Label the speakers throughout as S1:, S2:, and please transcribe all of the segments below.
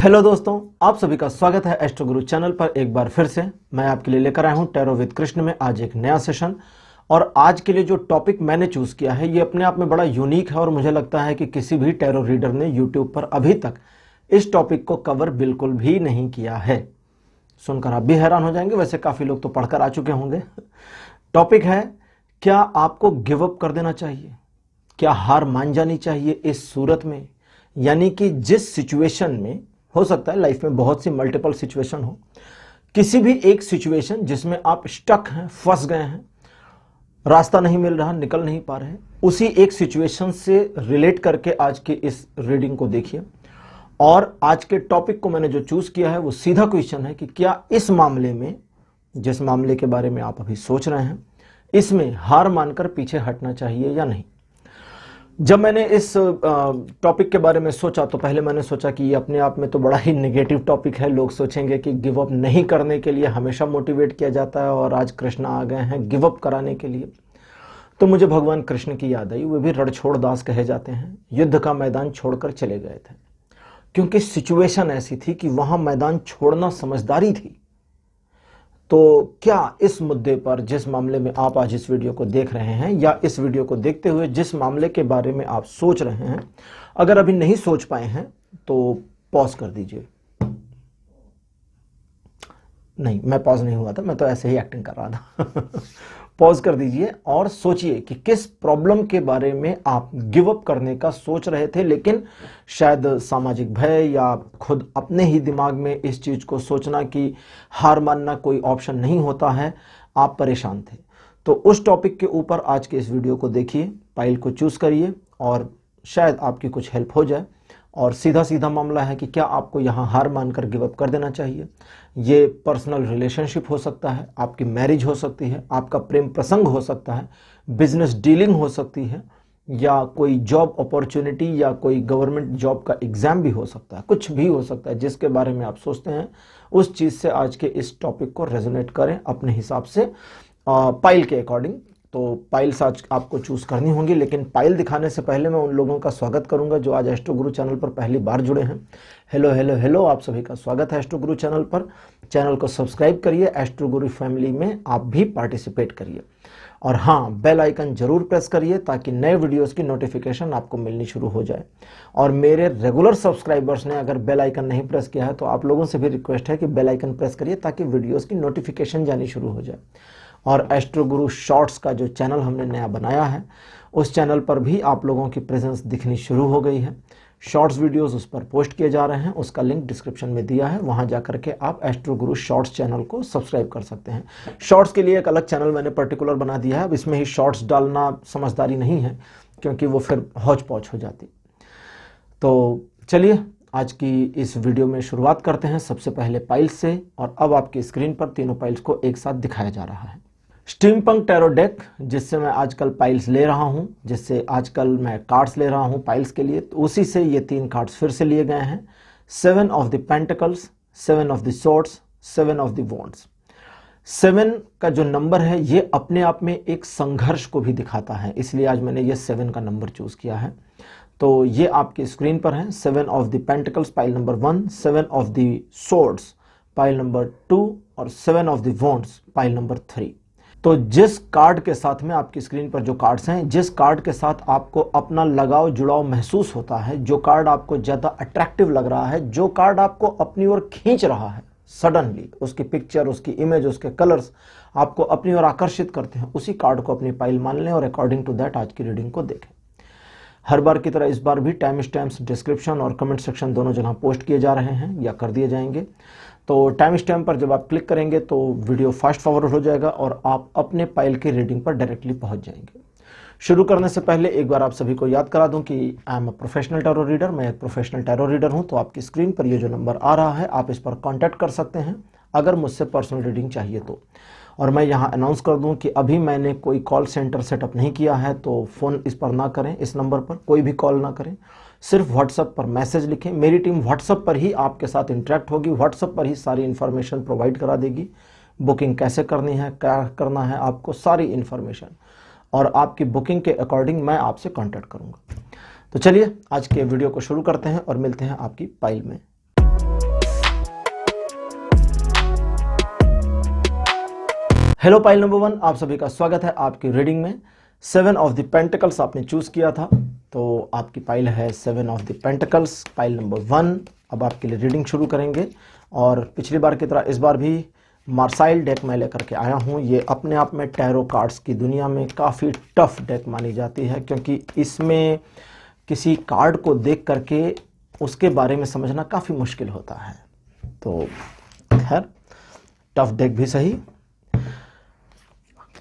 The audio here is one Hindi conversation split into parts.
S1: हेलो दोस्तों, आप सभी का स्वागत है एस्ट्रो गुरु चैनल पर। एक बार फिर से मैं आपके लिए लेकर आया हूं टैरो विद कृष्ण में आज एक नया सेशन। और आज के लिए जो टॉपिक मैंने चूज किया है ये अपने आप में बड़ा यूनिक है और मुझे लगता है कि किसी भी टैरो रीडर ने यूट्यूब पर अभी तक इस टॉपिक को कवर बिल्कुल भी नहीं किया है। सुनकर आप भी हैरान हो जाएंगे, वैसे काफी लोग तो पढ़कर आ चुके होंगे। टॉपिक है, क्या आपको गिव अप कर देना चाहिए? क्या हार मान जानी चाहिए इस सूरत में? यानी कि जिस सिचुएशन में, हो सकता है लाइफ में बहुत सी मल्टीपल सिचुएशन हो, किसी भी एक सिचुएशन जिसमें आप स्टक हैं, फंस गए हैं, रास्ता नहीं मिल रहा, निकल नहीं पा रहे, उसी एक सिचुएशन से रिलेट करके आज की इस रीडिंग को देखिए। और आज के टॉपिक को मैंने जो चूज किया है वो सीधा क्वेश्चन है कि क्या इस मामले में, जिस मामले के बारे में आप अभी सोच रहे हैं, इसमें हार मानकर पीछे हटना चाहिए या नहीं। जब मैंने इस टॉपिक के बारे में सोचा तो पहले मैंने सोचा कि ये अपने आप में तो बड़ा ही नेगेटिव टॉपिक है। लोग सोचेंगे कि गिव अप नहीं करने के लिए हमेशा मोटिवेट किया जाता है और आज कृष्ण आ गए हैं गिव अप कराने के लिए। तो मुझे भगवान कृष्ण की याद आई। वे भी रणछोड़ दास कहे जाते हैं, युद्ध का मैदान छोड़कर चले गए थे क्योंकि सिचुएशन ऐसी थी कि वहां मैदान छोड़ना समझदारी थी। तो क्या इस मुद्दे पर, जिस मामले में आप आज इस वीडियो को देख रहे हैं या इस वीडियो को देखते हुए जिस मामले के बारे में आप सोच रहे हैं, अगर अभी नहीं सोच पाए हैं तो पॉज कर दीजिए। नहीं, मैं पॉज नहीं हुआ था, मैं तो ऐसे ही एक्टिंग कर रहा था। पॉज कर दीजिए और सोचिए कि किस प्रॉब्लम के बारे में आप गिव अप करने का सोच रहे थे, लेकिन शायद सामाजिक भय या खुद अपने ही दिमाग में इस चीज को सोचना कि हार मानना कोई ऑप्शन नहीं होता है, आप परेशान थे। तो उस टॉपिक के ऊपर आज के इस वीडियो को देखिए, पाइल को चूज करिए और शायद आपकी कुछ हेल्प हो जाए। और सीधा सीधा मामला है कि क्या आपको यहाँ हार मानकर गिव अप कर देना चाहिए। ये पर्सनल रिलेशनशिप हो सकता है, आपकी मैरिज हो सकती है, आपका प्रेम प्रसंग हो सकता है, बिजनेस डीलिंग हो सकती है, या कोई जॉब अपॉर्चुनिटी या कोई गवर्नमेंट जॉब का एग्जाम भी हो सकता है। कुछ भी हो सकता है जिसके बारे में आप सोचते हैं, उस चीज से आज के इस टॉपिक को रेजोनेट करें अपने हिसाब से, पाइल के अकॉर्डिंग। तो पाइल्स आज आपको चूज करनी होंगी, लेकिन पाइल दिखाने से पहले मैं उन लोगों का स्वागत करूंगा जो आज एस्ट्रो गुरु चैनल पर पहली बार जुड़े हैं। हेलो हेलो हेलो, आप सभी का स्वागत है एस्ट्रो गुरु चैनल पर। चैनल को सब्सक्राइब करिए, एस्ट्रो गुरु फैमिली में आप भी पार्टिसिपेट करिए। और हाँ, बेल आइकन जरूर प्रेस करिए ताकि नए वीडियोस की नोटिफिकेशन आपको मिलनी शुरू हो जाए। और मेरे रेगुलर सब्सक्राइबर्स ने अगर बेल आइकन नहीं प्रेस किया है तो आप लोगों से भी रिक्वेस्ट है कि बेल आइकन प्रेस करिए ताकि वीडियोस की नोटिफिकेशन जानी शुरू हो जाए। और एस्ट्रो गुरु शॉर्ट्स का जो चैनल हमने नया बनाया है, उस चैनल पर भी आप लोगों की प्रेजेंस दिखनी शुरू हो गई है। शॉर्ट्स वीडियोस उस पर पोस्ट किए जा रहे हैं, उसका लिंक डिस्क्रिप्शन में दिया है, वहां जाकर के आप एस्ट्रो गुरु शॉर्ट्स चैनल को सब्सक्राइब कर सकते हैं। शॉर्ट्स के लिए एक अलग चैनल मैंने पर्टिकुलर बना दिया है। अब इसमें ही शॉर्ट्स डालना समझदारी नहीं है क्योंकि वो फिर हौच पौच हो जाती। तो चलिए आज की इस वीडियो में शुरुआत करते हैं सबसे पहले पाइल्स से। और अब आपकी स्क्रीन पर तीनों पाइल्स को एक साथ दिखाया जा रहा है। स्टीमपंक टैरो डेक, जिससे मैं आजकल पाइल्स ले रहा हूं, जिससे आजकल मैं कार्ड्स ले रहा हूं पाइल्स के लिए, तो उसी से ये 3 कार्ड्स फिर से लिए गए हैं। 7 of the pentacles, 7 of the swords, 7 of the wands. 7 का जो नंबर है ये अपने आप में एक संघर्ष को भी दिखाता है, इसलिए आज मैंने ये 7 का नंबर चूज किया है। तो ये आपकी स्क्रीन पर है। 7 of the pentacles pile number 1, 7 of the swords pile number 2 और 7 of the wands pile number 3। तो जिस कार्ड के साथ में, आपकी स्क्रीन पर जो कार्ड्स हैं, जिस कार्ड के साथ आपको अपना लगाव जुड़ाव महसूस होता है, जो कार्ड आपको ज्यादा अट्रैक्टिव लग रहा है, जो कार्ड आपको अपनी ओर खींच रहा है, सडनली उसकी पिक्चर, उसकी इमेज, उसके कलर्स आपको अपनी ओर आकर्षित करते हैं, उसी कार्ड को अपनी पाइल मान लें और अकॉर्डिंग टू दैट आज की रीडिंग को देखें। हर बार की तरह इस बार भी टाइम स्टैम्प्स डिस्क्रिप्शन और कमेंट सेक्शन दोनों जगह पोस्ट किए जा रहे हैं या कर दिए जाएंगे। तो टाइम स्टैम्प पर जब आप क्लिक करेंगे तो वीडियो फास्ट फॉरवर्ड हो जाएगा और आप अपने पाइल की रीडिंग पर डायरेक्टली पहुंच जाएंगे। शुरू करने से पहले एक बार आप सभी को याद करा दूं कि I am a professional tarot reader, मैं एक प्रोफेशनल टैरो रीडर हूं। तो आपकी स्क्रीन पर ये जो नंबर आ रहा है, आप इस पर कॉन्टैक्ट कर सकते हैं अगर मुझसे पर्सनल रीडिंग चाहिए तो। और मैं यहाँ अनाउंस कर दूं कि अभी मैंने कोई कॉल सेंटर सेटअप नहीं किया है, तो फ़ोन इस पर ना करें, इस नंबर पर कोई भी कॉल ना करें, सिर्फ व्हाट्सएप पर मैसेज लिखें। मेरी टीम व्हाट्सएप पर ही आपके साथ इंटरेक्ट होगी, व्हाट्सएप पर ही सारी इन्फॉर्मेशन प्रोवाइड करा देगी। बुकिंग कैसे करनी है, क्या करना है आपको, सारी इन्फॉर्मेशन, और आपकी बुकिंग के अकॉर्डिंग मैं आपसे कॉन्टैक्ट करूँगा। तो चलिए आज के वीडियो को शुरू करते हैं और मिलते हैं आपकी पाइल में। हेलो पाइल नंबर 1, आप सभी का स्वागत है आपकी रीडिंग में। 7 ऑफ द पेंटिकल्स आपने चूज किया था, तो आपकी पाइल है 7 of the pentacles, pile number 1। अब आपके लिए रीडिंग शुरू करेंगे और पिछली बार की तरह इस बार भी मार्साइल डेक मैं लेकर के आया हूँ। ये अपने आप में टैरो कार्ड्स की दुनिया में काफ़ी टफ डेक मानी जाती है, क्योंकि इसमें किसी कार्ड को देख करके उसके बारे में समझना काफ़ी मुश्किल होता है। तो खैर, टफ डेक भी सही।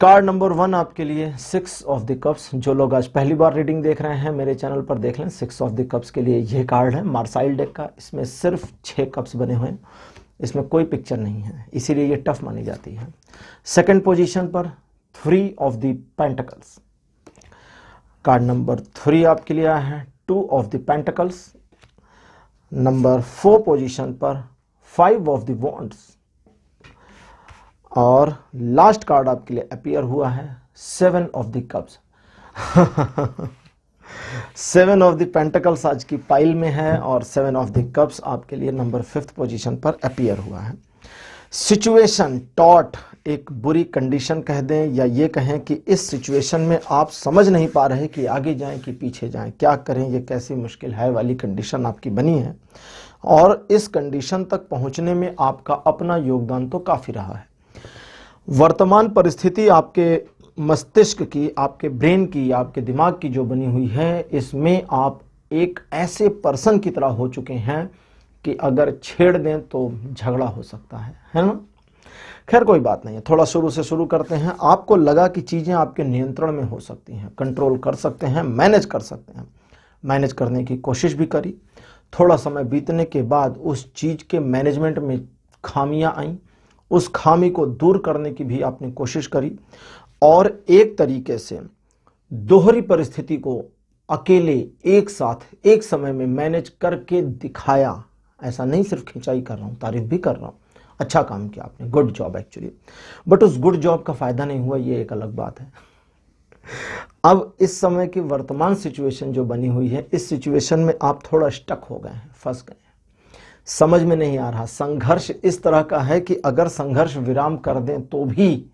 S1: कार्ड नंबर 1 आपके लिए 6 ऑफ द कप्स। जो लोग आज पहली बार रीडिंग देख रहे हैं मेरे चैनल पर, देख लें। 6 ऑफ द कप्स के लिए यह कार्ड है मार्साइल डेक का। इसमें सिर्फ 6 कप्स बने हुए हैं, इसमें कोई पिक्चर नहीं है, इसीलिए ये टफ मानी जाती है। सेकंड पोजीशन पर 3 of the pentacles. Card number 3 आपके लिए आया है 2 of the pentacles. Number 4 position पर 5 ऑफ द वॉन्ड्स। और लास्ट कार्ड आपके लिए अपीयर हुआ है 7 of the cups. 7 of the pentacles आज की पाइल में है और 7 ऑफ द कप्स आपके लिए नंबर 5th पोजीशन पर अपीयर हुआ है। सिचुएशन टॉट, एक बुरी कंडीशन कह दें या ये कहें कि इस सिचुएशन में आप समझ नहीं पा रहे कि आगे जाएं कि पीछे जाएं, क्या करें, ये कैसी मुश्किल है वाली कंडीशन आपकी बनी है। और इस कंडीशन तक पहुंचने में आपका अपना योगदान तो काफ़ी रहा है। वर्तमान परिस्थिति आपके मस्तिष्क की, आपके ब्रेन की, आपके दिमाग की जो बनी हुई है, इसमें आप एक ऐसे पर्सन की तरह हो चुके हैं कि अगर छेड़ दें तो झगड़ा हो सकता है ना। खैर कोई बात नहीं है, थोड़ा शुरू से शुरू करते हैं। आपको लगा कि चीज़ें आपके नियंत्रण में हो सकती हैं, कंट्रोल कर सकते हैं, मैनेज कर सकते हैं। मैनेज करने की कोशिश भी करी। थोड़ा समय बीतने के बाद उस चीज़ के मैनेजमेंट में खामियां आईं, उस खामी को दूर करने की भी आपने कोशिश करी और एक तरीके से दोहरी परिस्थिति को अकेले एक साथ एक समय में मैनेज करके दिखाया। ऐसा नहीं सिर्फ खिंचाई कर रहा हूं, तारीफ भी कर रहा हूं। अच्छा काम किया आपने, गुड जॉब एक्चुअली। बट उस गुड जॉब का फायदा नहीं हुआ, ये एक अलग बात है। अब इस समय की वर्तमान सिचुएशन जो बनी हुई है, इस सिचुएशन में आप थोड़ा स्टक हो गए हैं, फंस गए हैं, समझ में नहीं आ रहा। संघर्ष इस तरह का है कि अगर संघर्ष विराम कर दें तो भी,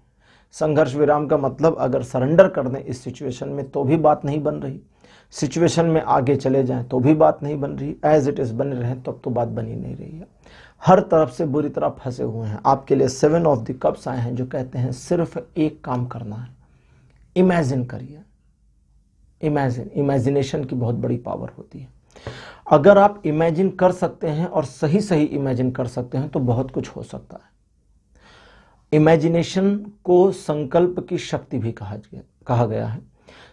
S1: संघर्ष विराम का मतलब अगर सरेंडर कर दें इस सिचुएशन में तो भी बात नहीं बन रही, सिचुएशन में आगे चले जाएं तो भी बात नहीं बन रही, एज इट इज बने रहें तब तो बात बनी नहीं रही है। हर तरफ से बुरी तरह फंसे हुए हैं। आपके लिए 7 ऑफ द कप्स आए हैं जो कहते हैं सिर्फ एक काम करना है, इमेजिन करिए। इमेजिनेशन की बहुत बड़ी पावर होती है। अगर आप इमेजिन कर सकते हैं और सही सही इमेजिन कर सकते हैं तो बहुत कुछ हो सकता है। इमेजिनेशन को संकल्प की शक्ति भी कहा गया है।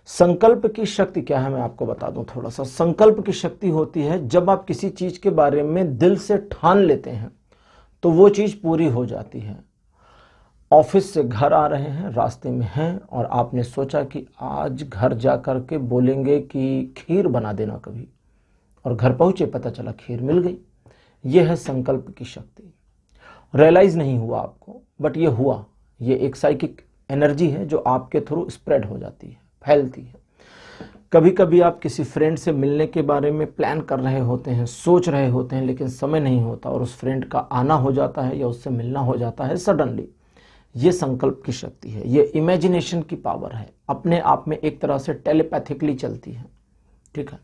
S1: संकल्प की शक्ति क्या है मैं आपको बता दूं थोड़ा सा। संकल्प की शक्ति होती है जब आप किसी चीज के बारे में दिल से ठान लेते हैं तो वो चीज पूरी हो जाती है। ऑफिस से घर आ रहे हैं, रास्ते में हैं और आपने सोचा कि आज घर जा कर के बोलेंगे कि खीर बना देना कभी, और घर पहुंचे पता चला खीर मिल गई। यह है संकल्प की शक्ति। रियलाइज नहीं हुआ आपको, बट ये हुआ। ये एक साइकिक एनर्जी है जो आपके थ्रू स्प्रेड हो जाती है, फैलती है। कभी कभी आप किसी फ्रेंड से मिलने के बारे में प्लान कर रहे होते हैं, सोच रहे होते हैं, लेकिन समय नहीं होता और उस फ्रेंड का आना हो जाता है या उससे मिलना हो जाता है सडनली। ये संकल्प की शक्ति है, ये इमेजिनेशन की पावर है, अपने आप में एक तरह से टेलीपैथिकली चलती है। ठीक है,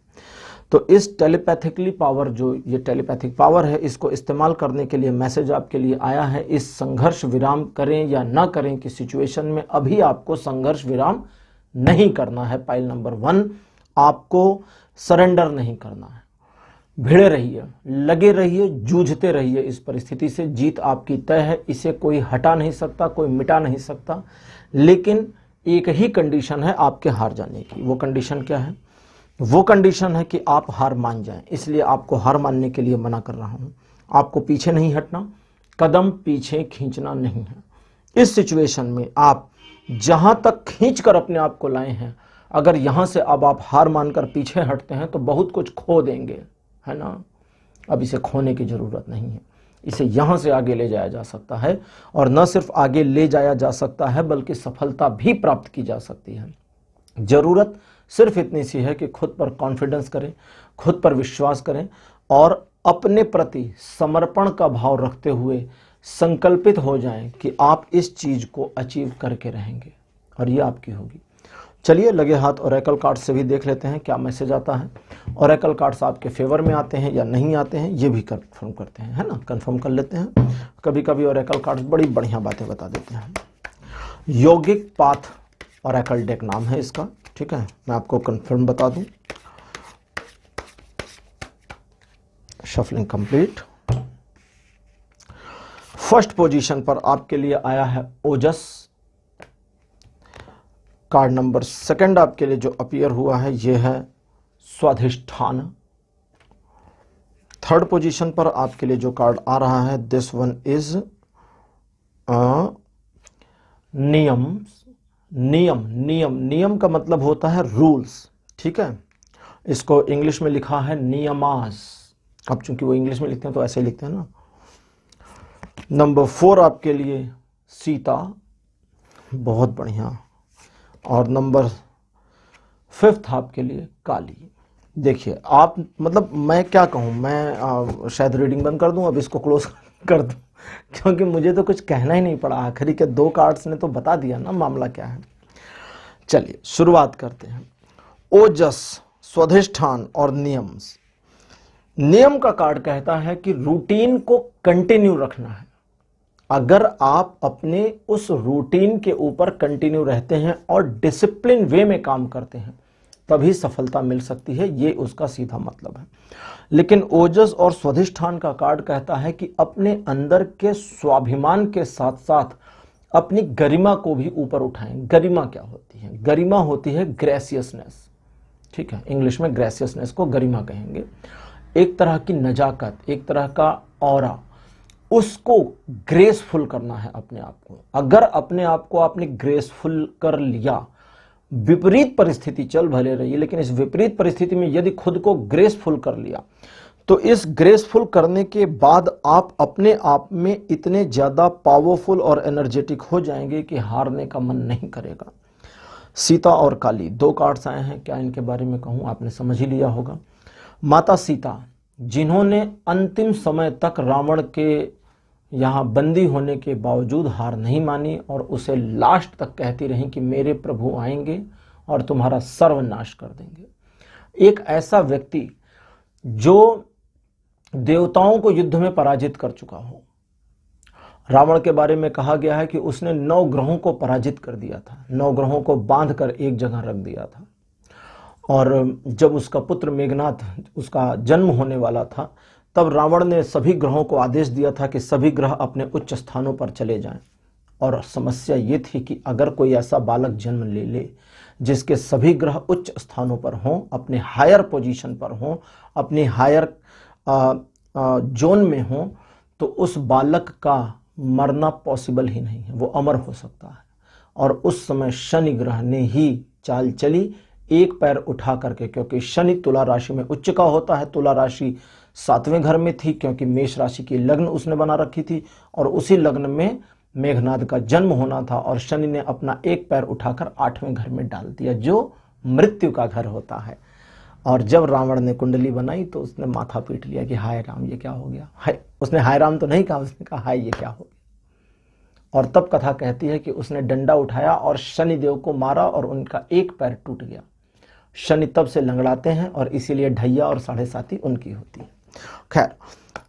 S1: तो इस टेलीपैथिकली पावर, जो ये टेलीपैथिक पावर है, इसको इस्तेमाल करने के लिए मैसेज आपके लिए आया है। इस संघर्ष विराम करें या ना करें की सिचुएशन में अभी आपको संघर्ष विराम नहीं करना है। पाइल नंबर 1, आपको सरेंडर नहीं करना है। भिड़े रहिए, लगे रहिए, जूझते रहिए इस परिस्थिति से। जीत आपकी तय है, इसे कोई हटा नहीं सकता, कोई मिटा नहीं सकता। लेकिन एक ही कंडीशन है आपके हार जाने की। वो कंडीशन क्या है? वो कंडीशन है कि आप हार मान जाएं। इसलिए आपको हार मानने के लिए मना कर रहा हूं। आपको पीछे नहीं हटना, कदम पीछे खींचना नहीं है। इस सिचुएशन में आप जहां तक खींचकर अपने आप को लाए हैं, अगर यहां से अब आप हार मानकर पीछे हटते हैं तो बहुत कुछ खो देंगे, है ना। अब इसे खोने की जरूरत नहीं है, इसे यहां से आगे ले जाया जा सकता है। और न सिर्फ आगे ले जाया जा सकता है बल्कि सफलता भी प्राप्त की जा सकती है। जरूरत सिर्फ इतनी सी है कि खुद पर कॉन्फिडेंस करें, खुद पर विश्वास करें और अपने प्रति समर्पण का भाव रखते हुए संकल्पित हो जाएं कि आप इस चीज को अचीव करके रहेंगे और ये आपकी होगी। चलिए लगे हाथ ओरेकल कार्ड से भी देख लेते हैं क्या मैसेज आता है। ओरेकल कार्ड्स आपके फेवर में आते हैं या नहीं आते हैं ये भी कंफर्म करते हैं, है ना, कंफर्म कर लेते हैं। कभी कभी ओरेकल कार्ड्स बड़ी बढ़िया बातें बता देते हैं। योगिक पाथ ओरेकल डेक नाम है इसका, ठीक है, मैं आपको कंफर्म बता दूं। Shuffling complete. फर्स्ट पोजीशन पर आपके लिए आया है ओजस। कार्ड नंबर सेकंड आपके लिए जो अपीयर हुआ है ये है स्वाधिष्ठान। थर्ड पोजीशन पर आपके लिए जो कार्ड आ रहा है दिस वन इज नियम। नियम नियम नियम का मतलब होता है रूल्स, ठीक है, इसको इंग्लिश में लिखा है नियमास। अब चूंकि वो इंग्लिश में लिखते हैं तो ऐसे लिखते हैं ना। नंबर 4 आपके लिए सीता, बहुत बढ़िया। और नंबर 5 आपके लिए काली। देखिए आप, मतलब मैं क्या कहूँ, मैं शायद रीडिंग बंद कर दूं, अब इसको क्लोज कर दूं, क्योंकि मुझे तो कुछ कहना ही नहीं पड़ा। आखिरी के 2 कार्ड्स ने तो बता दिया ना मामला क्या है। चलिए शुरुआत करते हैं। ओजस, स्वाधिष्ठान और नियम। नियम का कार्ड कहता है कि रूटीन को कंटिन्यू रखना है। अगर आप अपने उस रूटीन के ऊपर कंटिन्यू रहते हैं और डिसिप्लिन वे में काम करते हैं तभी सफलता मिल सकती है, ये उसका सीधा मतलब है। लेकिन ओजस और स्वाधिष्ठान का कार्ड कहता है कि अपने अंदर के स्वाभिमान के साथ साथ अपनी गरिमा को भी ऊपर उठाएं। गरिमा क्या होती है? गरिमा होती है ग्रेसियसनेस, ठीक है, इंग्लिश में ग्रेसियसनेस को गरिमा कहेंगे। एक तरह की नजाकत, एक तरह का ऑरा, उसको ग्रेसफुल करना है अपने आप को। अगर अपने आप को आपने ग्रेसफुल कर लिया, विपरीत परिस्थिति चल भले रही, लेकिन इस विपरीत परिस्थिति में यदि खुद को ग्रेसफुल कर लिया तो इस ग्रेसफुल करने के बाद आप अपने आप में इतने ज्यादा पावरफुल और एनर्जेटिक हो जाएंगे कि हारने का मन नहीं करेगा। सीता और काली 2 कार्ड्स आए हैं, क्या इनके बारे में कहूं, आपने समझ ही लिया होगा। माता सीता, जिन्होंने अंतिम समय तक रावण के यहाँ बंदी होने के बावजूद हार नहीं मानी और उसे लास्ट तक कहती रही कि मेरे प्रभु आएंगे और तुम्हारा सर्वनाश कर देंगे। एक ऐसा व्यक्ति जो देवताओं को युद्ध में पराजित कर चुका हो। रावण के बारे में कहा गया है कि उसने 9 ग्रहों को पराजित कर दिया था, 9 ग्रहों को बांधकर एक जगह रख दिया था। और जब उसका पुत्र मेघनाथ, उसका जन्म होने वाला था, तब रावण ने सभी ग्रहों को आदेश दिया था कि सभी ग्रह अपने उच्च स्थानों पर चले जाएं। और समस्या ये थी कि अगर कोई ऐसा बालक जन्म ले ले जिसके सभी ग्रह उच्च स्थानों पर हों, अपने हायर पोजीशन पर हों, अपनी हायर जोन में हों, तो उस बालक का मरना पॉसिबल ही नहीं है, वो अमर हो सकता है। और उस समय शनि ग्रह ने ही चाल चली, एक पैर उठा करके, क्योंकि शनि तुला राशि में उच्च का होता है। तुला राशि 7वें घर में थी क्योंकि मेष राशि की लग्न उसने बना रखी थी और उसी लग्न में मेघनाद का जन्म होना था। और शनि ने अपना एक पैर उठाकर 8वें घर में डाल दिया जो मृत्यु का घर होता है। और जब रावण ने कुंडली बनाई तो उसने माथा पीट लिया कि हाय राम ये क्या हो गया। हाय, उसने हाय राम तो नहीं कहा, उसने कहा हाय ये क्या हो गया। और तब कथा कहती है कि उसने डंडा उठाया और शनिदेव को मारा और उनका एक पैर टूट गया। शनि तब से लंगड़ाते हैं और इसीलिए ढैया और 7.5 उनकी होती है। खैर,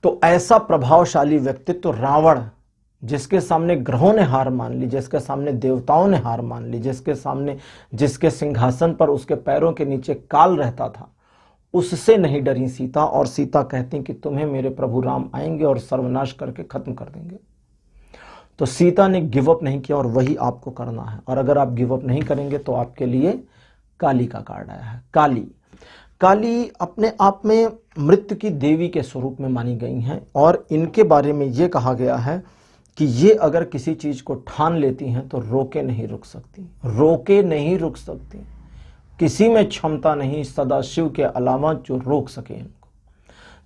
S1: तो ऐसा प्रभावशाली व्यक्तित्व रावण, जिसके सामने ग्रहों ने हार मान ली, जिसके सामने देवताओं ने हार मान ली, जिसके सिंहासन पर उसके पैरों के नीचे काल रहता था, उससे नहीं डरी सीता। और सीता कहती कि तुम्हें मेरे प्रभु राम आएंगे और सर्वनाश करके खत्म कर देंगे। तो सीता ने गिव अप नहीं किया और वही आपको करना है। और अगर आप गिव अप नहीं करेंगे तो आपके लिए काली का कार्ड आया है। काली, काली अपने आप में मृत्यु की देवी के स्वरूप में मानी गई हैं और इनके बारे में यह कहा गया है कि ये अगर किसी चीज को ठान लेती हैं तो रोके नहीं रुक सकती, रोके नहीं रुक सकती। किसी में क्षमता नहीं सदाशिव के अलावा जो रोक सके इनको।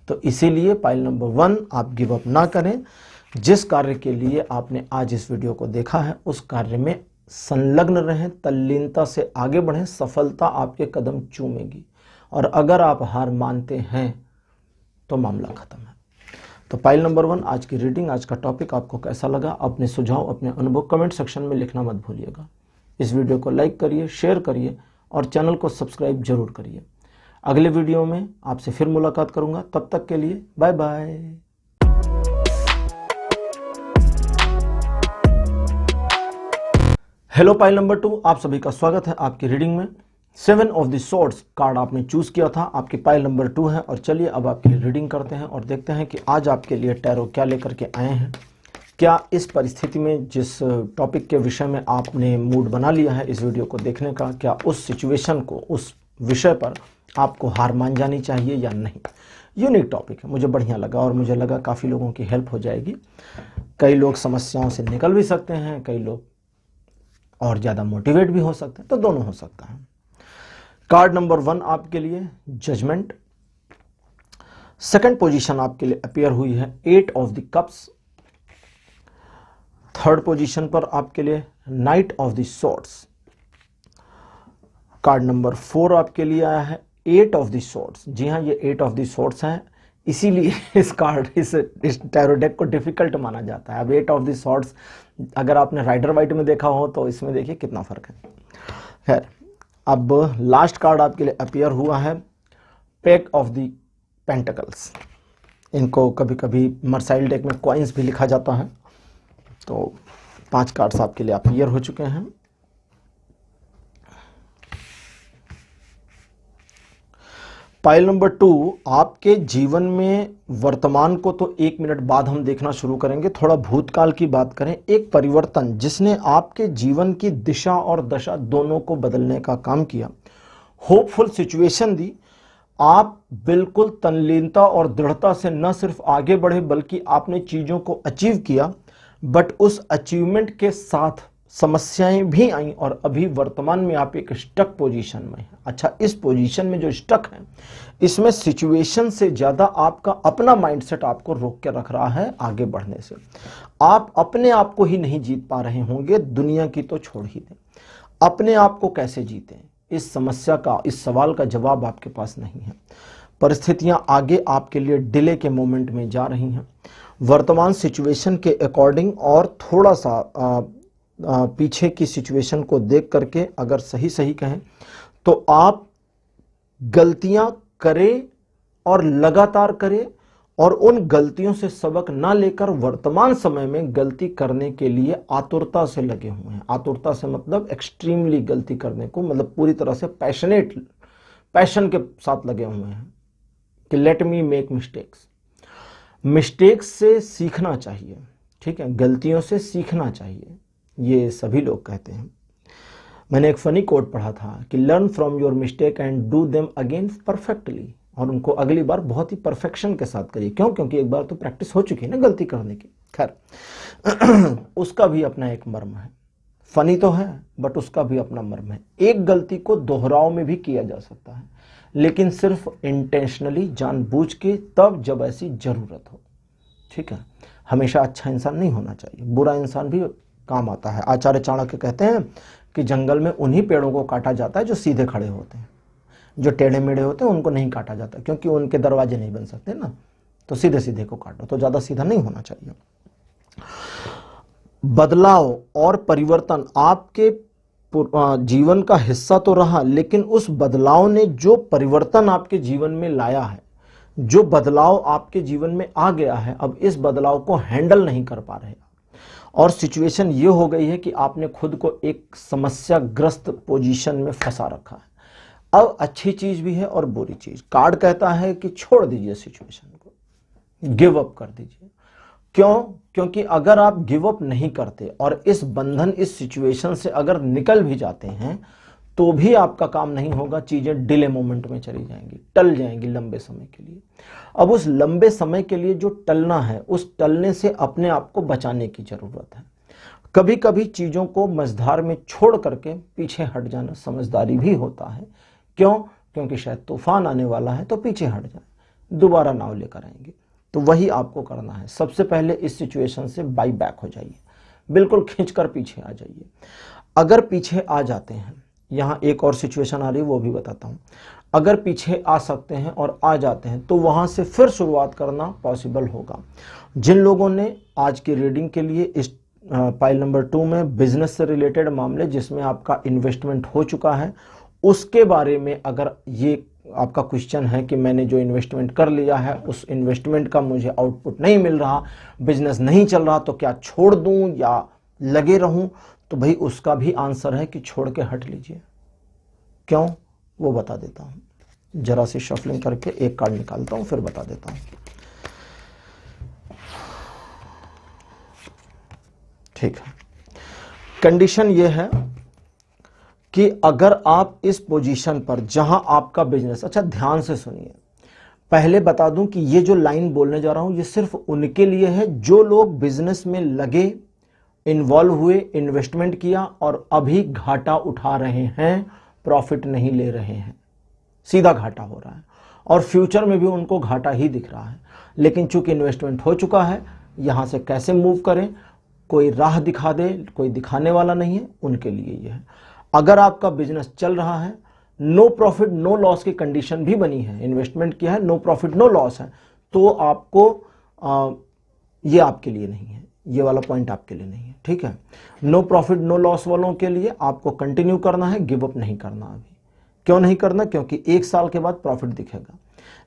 S1: तो इसीलिए पाइल नंबर 1, आप गिव अप ना करें। जिस कार्य के लिए आपने आज इस वीडियो को देखा है उस कार्य में संलग्न रहें, तल्लीनता से आगे बढ़ें, सफलता आपके कदम चूमेगी। और अगर आप हार मानते हैं तो मामला खत्म है। तो पाइल नंबर 1, आज की रीडिंग, आज का टॉपिक आपको कैसा लगा? अपने सुझाव, अपने अनुभव कमेंट सेक्शन में लिखना मत भूलिएगा। इस वीडियो को लाइक करिए, शेयर करिए और चैनल को सब्सक्राइब जरूर करिए। अगले वीडियो में आपसे फिर मुलाकात करूंगा, तब तक के लिए bye bye. Hello pile number 2, आप सभी का स्वागत है आपकी रीडिंग में। 7 ऑफ द स्वॉर्ड्स कार्ड आपने चूज किया था, आपकी पाइल नंबर 2 है। और चलिए अब आपके लिए रीडिंग करते हैं और देखते हैं कि आज आपके लिए टैरो क्या लेकर के आए हैं। क्या इस परिस्थिति में, जिस टॉपिक के विषय में आपने मूड बना लिया है इस वीडियो को देखने का, क्या उस सिचुएशन को, उस विषय पर आपको हार मान जानी चाहिए या नहीं? यूनिक टॉपिक है, मुझे बढ़िया लगा और मुझे लगा काफ़ी लोगों की हेल्प हो जाएगी। कई लोग समस्याओं से निकल भी सकते हैं, कई लोग और ज़्यादा मोटिवेट भी हो सकते हैं, तो दोनों हो सकता है। कार्ड नंबर 1 आपके लिए जजमेंट। सेकंड पोजीशन आपके लिए अपीयर हुई है 8 of the cups. Third position पर आपके लिए night of the swords. Card number 4 आपके लिए आया है 8 ऑफ द स्वॉर्ड्स। जी हाँ, ये 8 ऑफ द स्वॉर्ड्स हैं, इसीलिए इस टैरो डेक को डिफिकल्ट माना जाता है। अब 8 ऑफ द स्वॉर्ड्स अगर आपने राइडर वाइट में देखा हो तो इसमें देखिए कितना फर्क है। खैर, अब लास्ट कार्ड आपके लिए अपीयर हुआ है पैक ऑफ द पेंटिकल्स। इनको कभी कभी मर्साइल डेक में कॉइन्स भी लिखा जाता है। तो 5 कार्ड्स आपके लिए अपीयर हो चुके हैं। पाइल नंबर 2, आपके जीवन में वर्तमान को तो 1 मिनट बाद हम देखना शुरू करेंगे, थोड़ा भूतकाल की बात करें। एक परिवर्तन जिसने आपके जीवन की दिशा और दशा दोनों को बदलने का काम किया, होपफुल सिचुएशन दी। आप बिल्कुल तल्लीनता और दृढ़ता से न सिर्फ आगे बढ़े बल्कि आपने चीज़ों को अचीव किया, बट उस अचीवमेंट के साथ समस्याएं भी आई और अभी वर्तमान में आप एक स्टक पोजीशन में हैं। अच्छा, इस पोजीशन में जो स्टक है, इसमें सिचुएशन से ज़्यादा आपका अपना माइंडसेट आपको रोक के रख रहा है आगे बढ़ने से। आप अपने आप को ही नहीं जीत पा रहे होंगे, दुनिया की तो छोड़ ही दें। अपने आप को कैसे जीतें, इस समस्या का, इस सवाल का जवाब आपके पास नहीं है। परिस्थितियां आगे आपके लिए डिले के मोमेंट में जा रही हैं। वर्तमान सिचुएशन के अकॉर्डिंग और थोड़ा सा पीछे की सिचुएशन को देख करके अगर सही सही कहें तो आप गलतियां करें और लगातार करें और उन गलतियों से सबक ना लेकर वर्तमान समय में गलती करने के लिए आतुरता से लगे हुए हैं। आतुरता से मतलब एक्सट्रीमली गलती करने को, मतलब पूरी तरह से पैशन के साथ लगे हुए हैं कि let me make mistakes. Mistakes से सीखना चाहिए, ठीक है, गलतियों से सीखना चाहिए, ये सभी लोग कहते हैं। मैंने एक फनी कोट पढ़ा था कि learn from your mistake and do them again perfectly, और उनको अगली बार बहुत ही परफेक्शन के साथ करिए। क्यों? क्योंकि एक बार तो प्रैक्टिस हो चुकी है ना गलती करने की। खैर, उसका भी अपना एक मर्म है। फनी तो है बट उसका भी अपना मर्म है। एक गलती को दोहराव में भी किया जा सकता है, लेकिन सिर्फ इंटेंशनली, जानबूझ के, तब जब ऐसी जरूरत हो। ठीक है, हमेशा अच्छा इंसान नहीं होना चाहिए, बुरा इंसान भी काम आता है। आचार्य चाणक्य कहते हैं कि जंगल में उन्हीं पेड़ों को काटा जाता है जो सीधे खड़े होते हैं। जो टेढ़े मेढ़े होते हैं उनको नहीं काटा जाता, क्योंकि उनके दरवाजे नहीं बन सकते ना, तो सीधे सीधे को काटो। तो ज्यादा सीधा नहीं होना चाहिए। बदलाव और परिवर्तन आपके जीवन का हिस्सा तो रहा, लेकिन उस बदलाव ने जो परिवर्तन आपके जीवन में लाया है, जो बदलाव आपके जीवन में आ गया है, अब इस बदलाव को हैंडल नहीं कर पा रहे और सिचुएशन ये हो गई है कि आपने खुद को एक समस्याग्रस्त पोजीशन में फंसा रखा है। अब अच्छी चीज भी है और बुरी चीज। कार्ड कहता है कि छोड़ दीजिए सिचुएशन को, गिव अप कर दीजिए। क्यों? क्योंकि अगर आप गिव अप नहीं करते और इस बंधन, इस सिचुएशन से अगर निकल भी जाते हैं तो भी आपका काम नहीं होगा। चीजें डिले मोमेंट में चली जाएंगी, टल जाएंगी लंबे समय के लिए। अब उस लंबे समय के लिए जो टलना है, उस टलने से अपने आप को बचाने की जरूरत है। कभी कभी चीजों को मझधार में छोड़ करके पीछे हट जाना समझदारी भी होता है। क्यों? क्योंकि शायद तूफान आने वाला है, तो पीछे हट जाए, दोबारा नाव लेकर आएंगे। तो वही आपको करना है। सबसे पहले इस सिचुएशन से बाई बैक हो जाइए, बिल्कुल खींचकर पीछे आ जाइए। अगर पीछे आ जाते हैं यहाँ एक और सिचुएशन आ रही है, वो भी बताता हूँ। अगर पीछे आ सकते हैं और आ जाते हैं तो वहाँ से फिर शुरुआत करना पॉसिबल होगा। जिन लोगों ने आज की रीडिंग के लिए इस पाइल नंबर 2 में बिजनेस से रिलेटेड मामले जिसमें आपका इन्वेस्टमेंट हो चुका है उसके बारे में अगर ये आपका क्वेश्चन है कि मैंने जो इन्वेस्टमेंट कर लिया है उस इन्वेस्टमेंट का मुझे आउटपुट नहीं मिल रहा, बिजनेस नहीं चल रहा, तो क्या छोड़ दूं या लगे रहूं, तो भाई उसका भी आंसर है कि छोड़ के हट लीजिए। क्यों, वो बता देता हूं। जरा सी शफलिंग करके एक कार्ड निकालता हूं फिर बता देता हूं। ठीक है, कंडीशन ये है कि अगर आप इस पोजीशन पर जहां आपका बिजनेस, अच्छा ध्यान से सुनिए, पहले बता दूं कि ये जो लाइन बोलने जा रहा हूं ये सिर्फ उनके लिए है जो लोग बिजनेस में लगे, इन्वॉल्व हुए, इन्वेस्टमेंट किया और अभी घाटा उठा रहे हैं, प्रॉफिट नहीं ले रहे हैं, सीधा घाटा हो रहा है और फ्यूचर में भी उनको घाटा ही दिख रहा है। लेकिन चूंकि इन्वेस्टमेंट हो चुका है, यहां से कैसे मूव करें, कोई राह दिखा दे, कोई दिखाने वाला नहीं है, उनके लिए यह है। अगर आपका बिजनेस चल रहा है, नो प्रॉफिट नो लॉस की कंडीशन भी बनी है, इन्वेस्टमेंट किया है, नो प्रॉफिट नो लॉस है, तो आपको ये आपके लिए नहीं है, ये वाला पॉइंट आपके लिए नहीं है। ठीक है, नो प्रॉफिट नो लॉस वालों के लिए आपको कंटिन्यू करना है, गिव अप नहीं करना। अभी क्यों नहीं करना, क्योंकि 1 साल के बाद प्रॉफिट दिखेगा।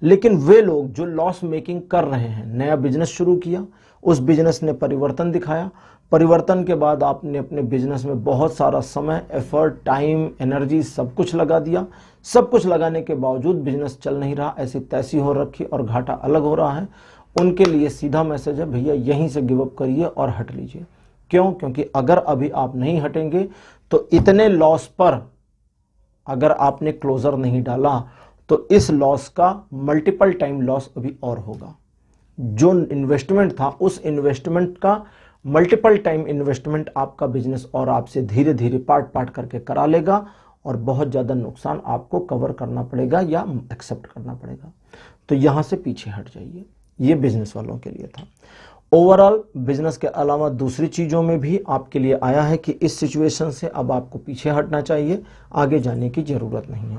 S1: लेकिन वे लोग जो लॉस मेकिंग कर रहे हैं, नया बिजनेस शुरू किया, उस बिजनेस ने परिवर्तन दिखाया, परिवर्तन के बाद आपने अपने बिजनेस में बहुत सारा समय, एफर्ट, टाइम, एनर्जी सब कुछ लगा दिया, सब कुछ लगाने के बावजूद बिजनेस चल नहीं रहा, ऐसी तैसी हो रखी और घाटा अलग हो रहा है, उनके लिए सीधा मैसेज है, भैया यहीं से गिव अप करिए और हट लीजिए। क्यों, क्योंकि अगर अभी आप नहीं हटेंगे तो इतने लॉस पर अगर आपने क्लोजर नहीं डाला तो इस लॉस का मल्टीपल टाइम लॉस अभी और होगा। जो इन्वेस्टमेंट था उस इन्वेस्टमेंट का मल्टीपल टाइम इन्वेस्टमेंट आपका बिजनेस और आपसे धीरे धीरे पार्ट पार्ट करके करा लेगा और बहुत ज़्यादा नुकसान आपको कवर करना पड़ेगा या एक्सेप्ट करना पड़ेगा। तो यहां से पीछे हट जाइए। ये बिजनेस वालों के लिए था। ओवरऑल बिजनेस के अलावा दूसरी चीज़ों में भी आपके लिए आया है कि इस सिचुएशन से अब आपको पीछे हटना चाहिए, आगे जाने की ज़रूरत नहीं है,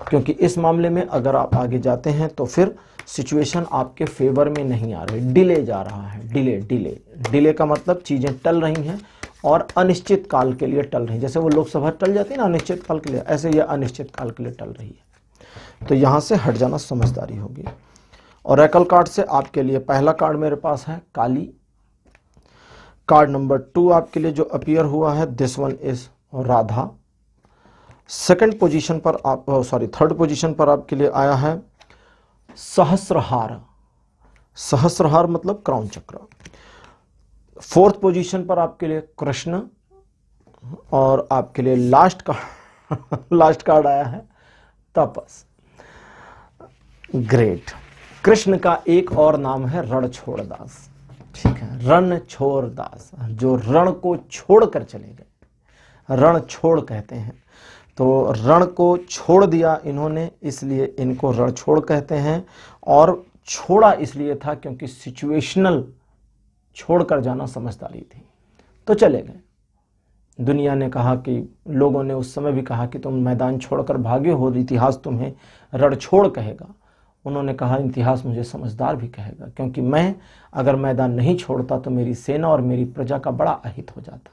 S1: क्योंकि इस मामले में अगर आप आगे जाते हैं तो फिर सिचुएशन आपके फेवर में नहीं आ रही, डिले जा रहा है। डिले का मतलब चीज़ें टल रही हैं और अनिश्चित काल के लिए टल रही हैं। जैसे वो लोकसभा टल जाती है ना अनिश्चित काल के लिए, ऐसे ये अनिश्चित काल के लिए टल रही है। तो यहाँ से हट जाना समझदारी होगी। ओरेकल कार्ड से आपके लिए पहला कार्ड मेरे पास है काली। कार्ड नंबर 2 आपके लिए जो अपीयर हुआ है, this one is Radha. Third position पर आपके लिए आया है सहस्रहार। सहस्रहार मतलब क्राउन चक्र। 4th पोजीशन पर आपके लिए कृष्ण और आपके लिए लास्ट कार्ड आया है तपस। ग्रेट। कृष्ण का एक और नाम है रणछोड़दास। ठीक है, रणछोड़दास, जो रण को छोड़कर चले गए, रणछोड़ कहते हैं। तो रण को छोड़ दिया इन्होंने, इसलिए इनको रणछोड़ कहते हैं। और छोड़ा इसलिए था क्योंकि सिचुएशनल छोड़कर जाना समझदारी थी, तो चले गए। दुनिया ने कहा कि, लोगों ने उस समय भी कहा कि तुम मैदान छोड़कर भागे हो, इतिहास तुम्हें रणछोड़ कहेगा। उन्होंने कहा इतिहास मुझे समझदार भी कहेगा, क्योंकि मैं अगर मैदान नहीं छोड़ता तो मेरी सेना और मेरी प्रजा का बड़ा अहित हो जाता।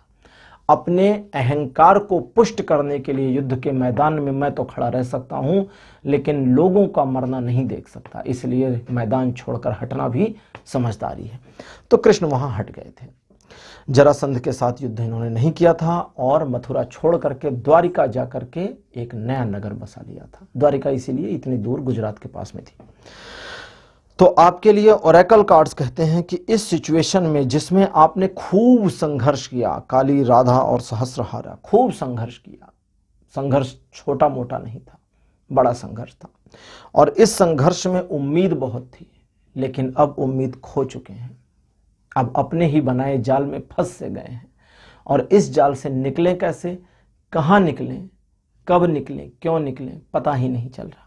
S1: अपने अहंकार को पुष्ट करने के लिए युद्ध के मैदान में मैं तो खड़ा रह सकता हूं, लेकिन लोगों का मरना नहीं देख सकता, इसलिए मैदान छोड़कर हटना भी समझदारी है। तो कृष्ण वहां हट गए थे। जरासंध के साथ युद्ध इन्होंने नहीं किया था और मथुरा छोड़ करके द्वारिका जाकर के एक नया नगर बसा लिया था। द्वारिका इसीलिए इतनी दूर गुजरात के पास में थी। तो आपके लिए ओरेकल कार्ड्स कहते हैं कि इस सिचुएशन में जिसमें आपने खूब संघर्ष किया, काली, राधा और सहस्रहारा, खूब संघर्ष किया, संघर्ष छोटा मोटा नहीं था, बड़ा संघर्ष था, और इस संघर्ष में उम्मीद बहुत थी, लेकिन अब उम्मीद खो चुके हैं। अब अपने ही बनाए जाल में फंस से गए हैं और इस जाल से निकले कैसे, कहाँ निकले, कब निकले, क्यों निकले, पता ही नहीं चल रहा।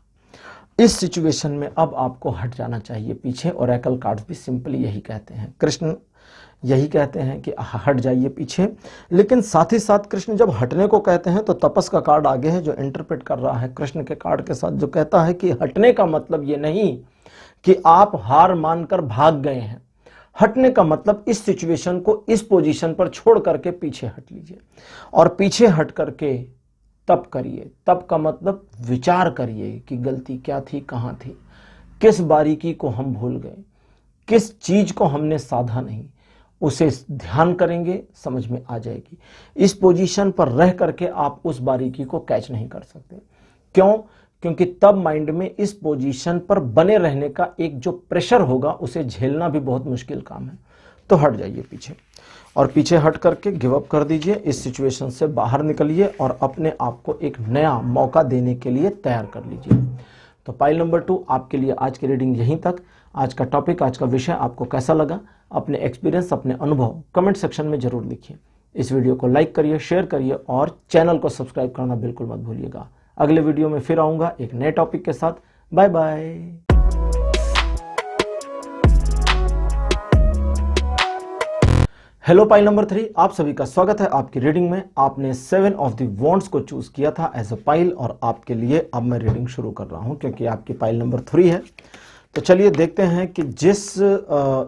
S1: इस सिचुएशन में अब आपको हट जाना चाहिए पीछे। ओरेकल कार्ड्स भी सिंपली यही कहते हैं। कृष्ण यही कहते हैं कि हट जाइए पीछे। लेकिन साथ ही साथ कृष्ण जब हटने को कहते हैं तो तपस का कार्ड आगे है जो इंटरप्रेट कर रहा है कृष्ण के कार्ड के साथ, जो कहता है कि हटने का मतलब ये नहीं कि आप हार मानकर भाग गए हैं। हटने का मतलब इस सिचुएशन को इस पोजीशन पर छोड़ करके पीछे हट लीजिए, और पीछे हट करके तब करिए। तब का मतलब विचार करिए कि गलती क्या थी, कहाँ थी, किस बारीकी को हम भूल गए, किस चीज को हमने साधा नहीं, उसे ध्यान करेंगे, समझ में आ जाएगी। इस पोजीशन पर रह करके आप उस बारीकी को कैच नहीं कर सकते। क्यों? क्योंकि तब माइंड में इस पोजीशन पर बने रहने का एक जो प्रेशर होगा उसे झेलना भी बहुत मुश्किल काम है। तो हट जाइए पीछे, और पीछे हट करके गिव अप कर दीजिए, इस सिचुएशन से बाहर निकलिए और अपने आप को एक नया मौका देने के लिए तैयार कर लीजिए। तो पाइल नंबर 2 आपके लिए आज की रीडिंग यहीं तक। आज का टॉपिक, आज का विषय आपको कैसा लगा? अपने एक्सपीरियंस, अपने अनुभव कमेंट सेक्शन में जरूर लिखिए। इस वीडियो को लाइक करिए, शेयर करिए और चैनल को सब्सक्राइब करना बिल्कुल मत भूलिएगा। अगले वीडियो में फिर आऊंगा एक नए टॉपिक के साथ। Bye bye. Hello pile number 3, आप सभी का स्वागत है आपकी रीडिंग में। आपने 7 ऑफ द वॉन्ड्स को चूज किया था एज अ पाइल, और आपके लिए अब मैं रीडिंग शुरू कर रहा हूं क्योंकि आपकी पाइल नंबर 3 है। तो चलिए देखते हैं कि जिस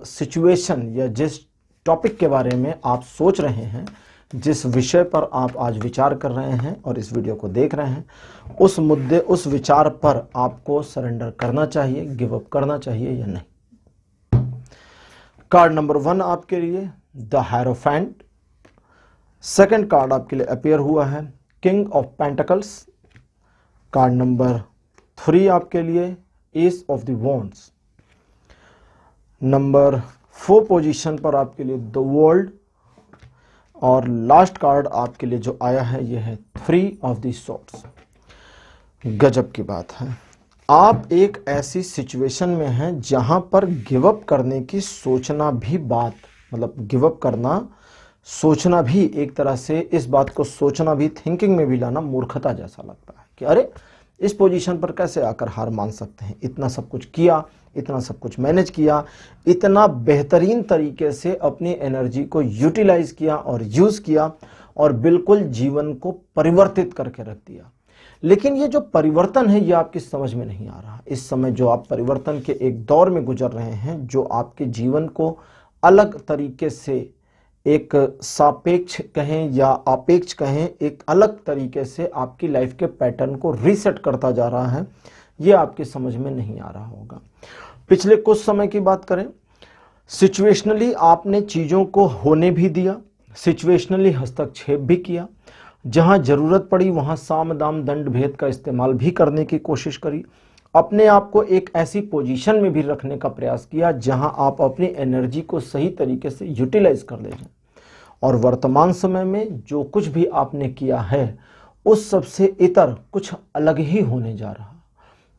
S1: सिचुएशन या जिस टॉपिक के बारे में आप सोच रहे हैं, जिस विषय पर आप आज विचार कर रहे हैं और इस वीडियो को देख रहे हैं, उस मुद्दे, उस विचार पर आपको सरेंडर करना चाहिए, गिव अप करना चाहिए या नहीं। कार्ड नंबर 1 आपके लिए द हायरोफेंट। सेकंड कार्ड आपके लिए अपीयर हुआ है king of pentacles. Card number 3 आपके लिए S of the wands. Number 4 position पर आपके लिए द वर्ल्ड, और लास्ट कार्ड आपके लिए जो आया है यह है 3 ऑफ द सॉर्ड्स। गजब की बात है, आप एक ऐसी सिचुएशन में हैं जहां पर गिव अप करने की सोचना भी बात, मतलब गिव अप करना, सोचना भी एक तरह से, इस बात को सोचना भी, थिंकिंग में भी लाना मूर्खता जैसा लगता है कि अरे इस पोजीशन पर कैसे आकर हार मान सकते हैं। इतना सब कुछ किया, इतना सब कुछ मैनेज किया, इतना बेहतरीन तरीके से अपनी एनर्जी को यूटिलाइज किया और यूज किया और बिल्कुल जीवन को परिवर्तित करके रख दिया। लेकिन ये जो परिवर्तन है ये आपकी समझ में नहीं आ रहा। इस समय जो आप परिवर्तन के एक दौर में गुजर रहे हैं, जो आपके जीवन को अलग तरीके से, एक सापेक्ष कहें या अपेक्ष कहें, एक अलग तरीके से आपकी लाइफ के पैटर्न को रीसेट करता जा रहा है, ये आपकी समझ में नहीं आ रहा होगा। पिछले कुछ समय की बात करें, सिचुएशनली आपने चीज़ों को होने भी दिया, सिचुएशनली हस्तक्षेप भी किया, जहां जरूरत पड़ी वहां साम दाम दंड भेद का इस्तेमाल भी करने की कोशिश करी, अपने आप को एक ऐसी पोजीशन में भी रखने का प्रयास किया जहां आप अपनी एनर्जी को सही तरीके से यूटिलाइज कर ले जाएं। और वर्तमान समय में जो कुछ भी आपने किया है उस सबसे इतर कुछ अलग ही होने जा रहा।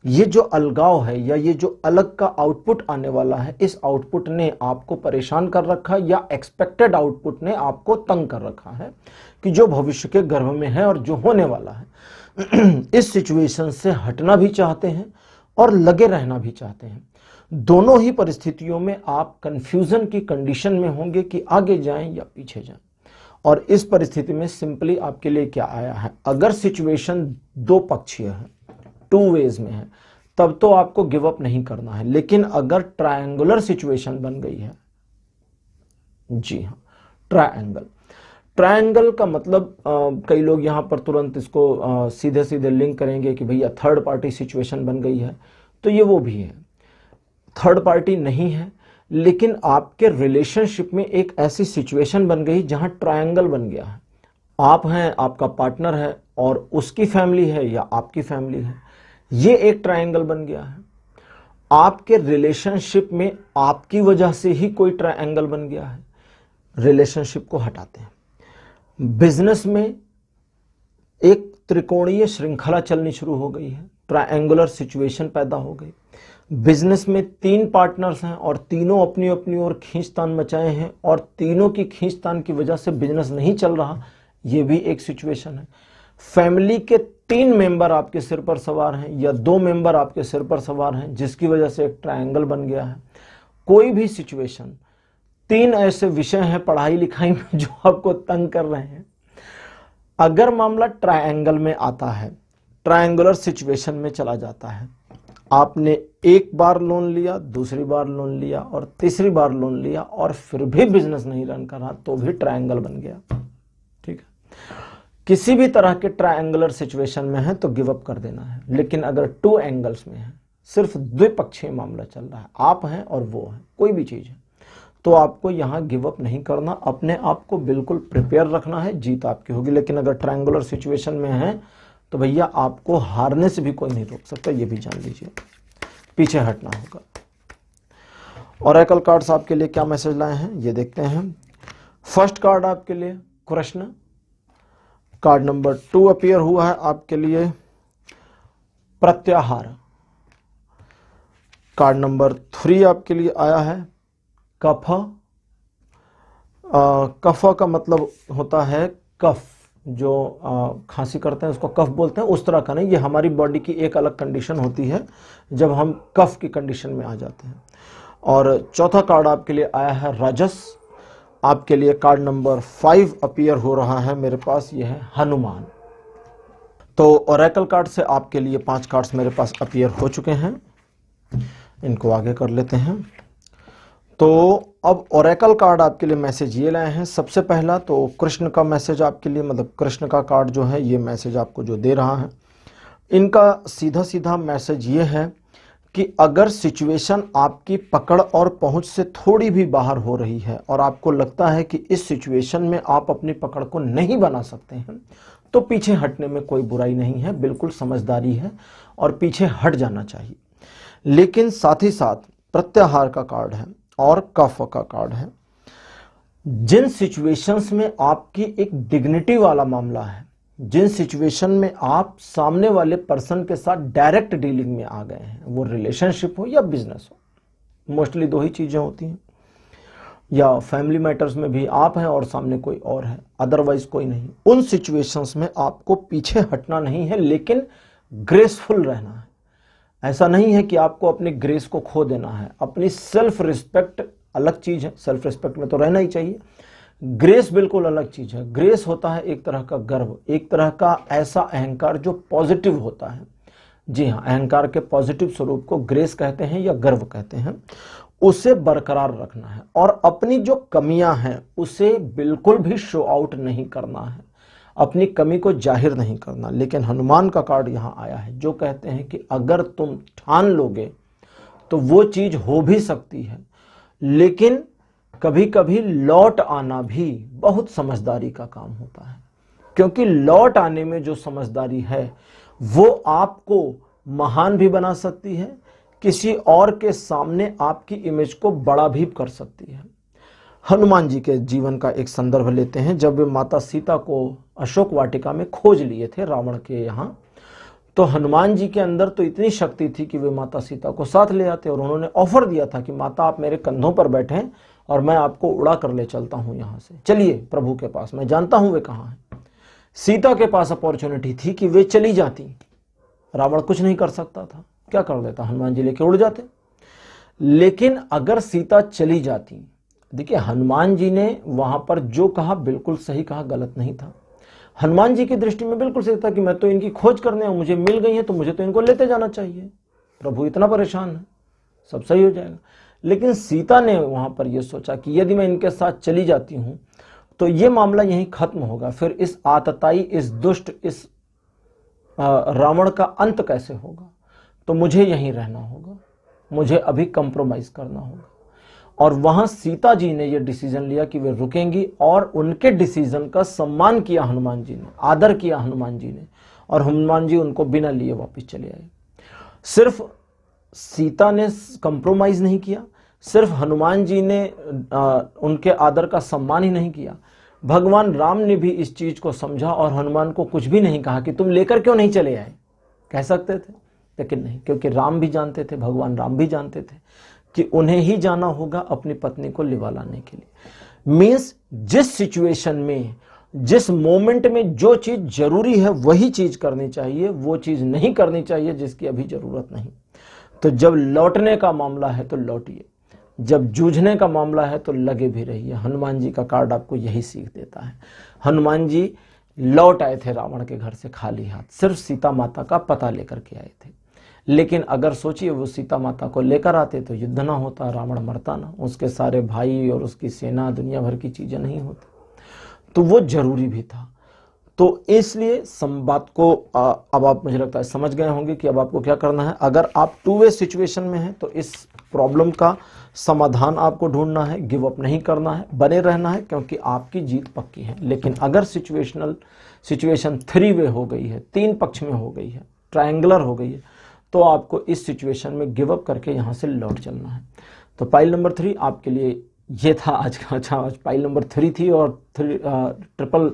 S1: ये जो अलगाव है या ये जो अलग का आउटपुट आने वाला है, इस आउटपुट ने आपको परेशान कर रखा या एक्सपेक्टेड आउटपुट ने आपको तंग कर रखा है कि जो भविष्य के गर्भ में है और जो होने वाला है। इस सिचुएशन से हटना भी चाहते हैं और लगे रहना भी चाहते हैं। दोनों ही परिस्थितियों में आप कंफ्यूजन की कंडीशन में होंगे कि आगे जाएं या पीछे जाएं। और इस परिस्थिति में सिंपली आपके लिए क्या आया है, अगर सिचुएशन दो पक्षीय है, 2 वेज में है, तब तो आपको गिव अप नहीं करना है। लेकिन अगर ट्रायंगुलर सिचुएशन बन गई है, जी हाँ, ट्रायंगल का मतलब कई लोग यहां पर तुरंत इसको सीधे सीधे लिंक करेंगे कि भैया थर्ड पार्टी सिचुएशन बन गई है, तो ये वो भी है, थर्ड पार्टी नहीं है, लेकिन आपके रिलेशनशिप में एक ऐसी सिचुएशन बन गई जहां ट्रायंगल बन गया है। आप हैं, आपका पार्टनर है और उसकी फैमिली है या आपकी फैमिली है, ये एक ट्रायंगल बन गया है। आपके रिलेशनशिप में आपकी वजह से ही कोई ट्रायंगल बन गया है, रिलेशनशिप को हटाते हैं। बिजनेस में एक त्रिकोणीय श्रृंखला चलनी शुरू हो गई है, ट्रायंगुलर सिचुएशन पैदा हो गई। बिजनेस में 3 पार्टनर्स हैं और तीनों अपनी अपनी ओर खींचतान मचाए हैं और तीनों की खींचतान की वजह से बिजनेस नहीं चल रहा, ये भी एक सिचुएशन है। फैमिली के 3 मेंबर आपके सिर पर सवार हैं या 2 मेंबर आपके सिर पर सवार हैं, जिसकी वजह से एक ट्रायंगल बन गया है। कोई भी सिचुएशन 3 ऐसे विषय हैं पढ़ाई लिखाई में जो आपको तंग कर रहे हैं। अगर मामला ट्रायंगल में आता है, ट्रायंगुलर सिचुएशन में चला जाता है, आपने एक बार लोन लिया, दूसरी बार लोन लिया और तीसरी बार लोन लिया और फिर भी बिजनेस नहीं रन करा, तो भी ट्रायंगल बन गया। ठीक है, किसी भी तरह के ट्रायंगुलर सिचुएशन में है तो गिव अप कर देना है। लेकिन अगर 2 एंगल्स में है, सिर्फ द्विपक्षीय मामला चल रहा है, आप हैं और वो है, कोई भी चीज है, तो आपको यहां गिव अप नहीं करना, अपने आप को बिल्कुल प्रिपेयर रखना है, जीत आपकी होगी। लेकिन अगर ट्रायंगुलर सिचुएशन में है तो भैया आपको हारने से भी कोई नहीं रोक सकता, ये भी जान लीजिए, पीछे हटना होगा। ओरेकल कार्ड्स आपके लिए क्या मैसेज लाए हैं ये देखते हैं। फर्स्ट कार्ड आपके लिए कृष्ण, कार्ड नंबर 2 अपीयर हुआ है आपके लिए प्रत्याहार, कार्ड नंबर 3 आपके लिए आया है कफ। कफ का मतलब होता है कफ, जो खांसी करते हैं उसको कफ बोलते हैं, उस तरह का नहीं, ये हमारी बॉडी की एक अलग कंडीशन होती है जब हम कफ की कंडीशन में आ जाते हैं। और चौथा कार्ड आपके लिए आया है राजस, आपके लिए कार्ड नंबर 5 अपीयर हो रहा है मेरे पास, यह है हनुमान। तो ओरेकल कार्ड से आपके लिए 5 कार्ड्स मेरे पास अपीयर हो चुके हैं, इनको आगे कर लेते हैं। तो अब ओरेकल कार्ड आपके लिए मैसेज ये लाए हैं। सबसे पहला तो कृष्ण का मैसेज आपके लिए, मतलब कृष्ण का कार्ड जो है ये मैसेज आपको जो दे रहा है, इनका सीधा सीधा मैसेज ये है कि अगर सिचुएशन आपकी पकड़ और पहुंच से थोड़ी भी बाहर हो रही है और आपको लगता है कि इस सिचुएशन में आप अपनी पकड़ को नहीं बना सकते हैं, तो पीछे हटने में कोई बुराई नहीं है, बिल्कुल समझदारी है और पीछे हट जाना चाहिए। लेकिन साथ ही साथ प्रत्याहार का कार्ड है और कफ का कार्ड है। जिन सिचुएशंस में आपकी एक डिग्निटी वाला मामला है, जिन सिचुएशन में आप सामने वाले पर्सन के साथ डायरेक्ट डीलिंग में आ गए हैं, वो रिलेशनशिप हो या बिजनेस हो, मोस्टली 2 ही चीजें होती हैं, या फैमिली मैटर्स में भी आप हैं और सामने कोई और है, अदरवाइज कोई नहीं। उन सिचुएशंस में आपको पीछे हटना नहीं है, लेकिन ग्रेसफुल रहना है। ऐसा नहीं है कि आपको अपनी ग्रेस को खो देना है। अपनी सेल्फ रिस्पेक्ट अलग चीज है, सेल्फ रिस्पेक्ट में तो रहना ही चाहिए, ग्रेस बिल्कुल अलग चीज है। ग्रेस होता है एक तरह का गर्व, एक तरह का ऐसा अहंकार जो पॉजिटिव होता है। जी हाँ, अहंकार के पॉजिटिव स्वरूप को ग्रेस कहते हैं या गर्व कहते हैं। उसे बरकरार रखना है और अपनी जो कमियां हैं उसे बिल्कुल भी शो आउट नहीं करना है, अपनी कमी को जाहिर नहीं करना। लेकिन हनुमान का कार्ड यहां आया है जो कहते हैं कि अगर तुम ठान लोगे तो वो चीज हो भी सकती है, लेकिन कभी कभी लौट आना भी बहुत समझदारी का काम होता है, क्योंकि लौट आने में जो समझदारी है वो आपको महान भी बना सकती है, किसी और के सामने आपकी इमेज को बड़ा भी कर सकती है। हनुमान जी के जीवन का एक संदर्भ लेते हैं। जब वे माता सीता को अशोक वाटिका में खोज लिए थे रावण के यहाँ, तो हनुमान जी के अंदर तो इतनी शक्ति थी कि वे माता सीता को साथ ले आते और उन्होंने ऑफर दिया था कि माता आप मेरे कंधों पर बैठें और मैं आपको उड़ा कर ले चलता हूं यहां से, चलिए प्रभु के पास, मैं जानता हूं वे कहां हैं। सीता के पास अपॉर्चुनिटी थी कि वे चली जाती, रावण कुछ नहीं कर सकता था, क्या कर देता, हनुमान जी लेके उड़ जाते। लेकिन अगर सीता चली जाती, देखिए हनुमान जी ने वहां पर जो कहा बिल्कुल सही कहा, गलत नहीं था। हनुमान जी की दृष्टि में बिल्कुल सही था कि मैं तो इनकी खोज करने हूं, मुझे मिल गई है तो मुझे तो इनको लेते जाना चाहिए, प्रभु इतना परेशान है, सब सही हो जाएगा। लेकिन सीता ने वहां पर यह सोचा कि यदि मैं इनके साथ चली जाती हूं तो यह मामला यहीं खत्म होगा, फिर इस आतताई, इस दुष्ट, इस रावण का अंत कैसे होगा, तो मुझे यहीं रहना होगा, मुझे अभी कंप्रोमाइज करना होगा। और वहां सीता जी ने यह डिसीजन लिया कि वे रुकेंगी और उनके डिसीजन का सम्मान किया हनुमान जी ने, आदर किया हनुमान जी ने, और हनुमान जी उनको बिना लिए वापस चले आए। सिर्फ सीता ने कंप्रोमाइज नहीं किया, सिर्फ हनुमान जी ने उनके आदर का सम्मान ही नहीं किया, भगवान राम ने भी इस चीज को समझा और हनुमान को कुछ भी नहीं कहा कि तुम लेकर क्यों नहीं चले आए। कह सकते थे लेकिन नहीं, क्योंकि राम भी जानते थे, भगवान राम भी जानते थे कि उन्हें ही जाना होगा अपनी पत्नी को लिवा लाने के लिए। मीन्स जिस सिचुएशन में, जिस मोमेंट में जो चीज जरूरी है वही चीज करनी चाहिए, वो चीज नहीं करनी चाहिए जिसकी अभी जरूरत नहीं। तो जब लौटने का मामला है तो लौटिए, जब जूझने का मामला है तो लगे भी रहिए। हनुमान जी का कार्ड आपको यही सीख देता है। हनुमान जी लौट आए थे रावण के घर से खाली हाथ, सिर्फ सीता माता का पता लेकर के आए थे। लेकिन अगर सोचिए वो सीता माता को लेकर आते तो युद्ध ना होता, रावण मरता ना, उसके सारे भाई और उसकी सेना, दुनिया भर की चीजें नहीं होती। तो वो जरूरी भी था। तो इसलिए संवाद को अब आप मुझे लगता है समझ गए होंगे कि अब आपको क्या करना है। अगर आप टू वे सिचुएशन में हैं तो इस प्रॉब्लम का समाधान आपको ढूंढना है, गिव अप नहीं करना है, बने रहना है, क्योंकि आपकी जीत पक्की है। लेकिन अगर सिचुएशन 3 वे हो गई है, 3 पक्ष में हो गई है, ट्रायंगुलर हो गई है, तो आपको इस सिचुएशन में गिव अप करके यहां से लौट चलना है। तो पाइल नंबर 3 आपके लिए ये था आज का। अच्छा, आज पाइल नंबर 3 थी और ट्रिपल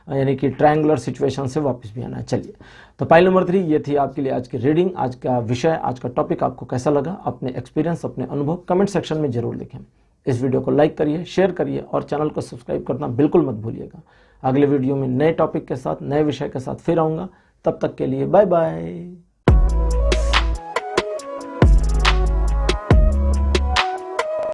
S1: यानी कि ट्रायंगुलर सिचुएशन से वापस भी आना है। चलिए, तो पाइल नंबर 3 ये थी आपके लिए आज की रीडिंग। आज का विषय, आज का टॉपिक आपको कैसा लगा? अपने एक्सपीरियंस, अपने अनुभव कमेंट सेक्शन में जरूर लिखें। इस वीडियो को लाइक करिए, शेयर करिए और चैनल को सब्सक्राइब करना बिल्कुल मत भूलिएगा। अगले वीडियो में नए टॉपिक के साथ, नए विषय के साथ फिर आऊँगा। तब तक के लिए बाय बाय।